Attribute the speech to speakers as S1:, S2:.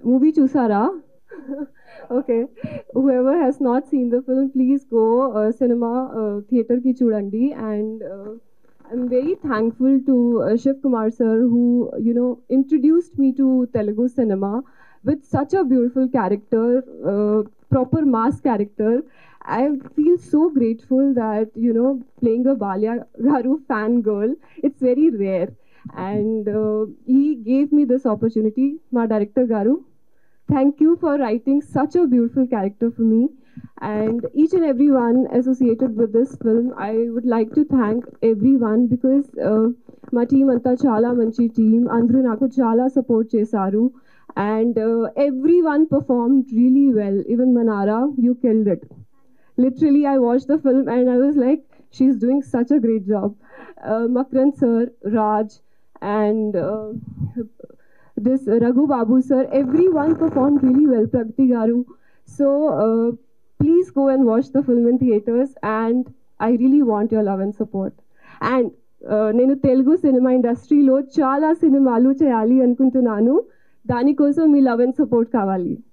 S1: Movie chusara. Okay, whoever has not seen the film, please go cinema theater ki chudandi. And I'm very thankful to Shiv Kumar sir, who introduced me to Telugu cinema with such a beautiful character, proper mass character. I feel so grateful that playing a Balya Garu fan girl, it's very rare, and he gave me this opportunity. My director Garu, thank you for writing such a beautiful character for me. And each and everyone associated with this film, I would like to thank everyone because my team anta chala manchi team. Andru naku chala support chesaru. And everyone performed really well. Even Manara, you killed it. Literally, I watched the film and I was like, she's doing such a great job. Makran sir, Raj, and this Raghu Babu sir, everyone performed really well, Pragati Garu. So please go and watch the film in theaters, and I really want your love and support. And నేను Telugu cinema ఇండస్ట్రీలో చాలా సినిమాలు చేయాలి అనుకుంటున్నాను. దానికోసం మీ love and support కావాలి.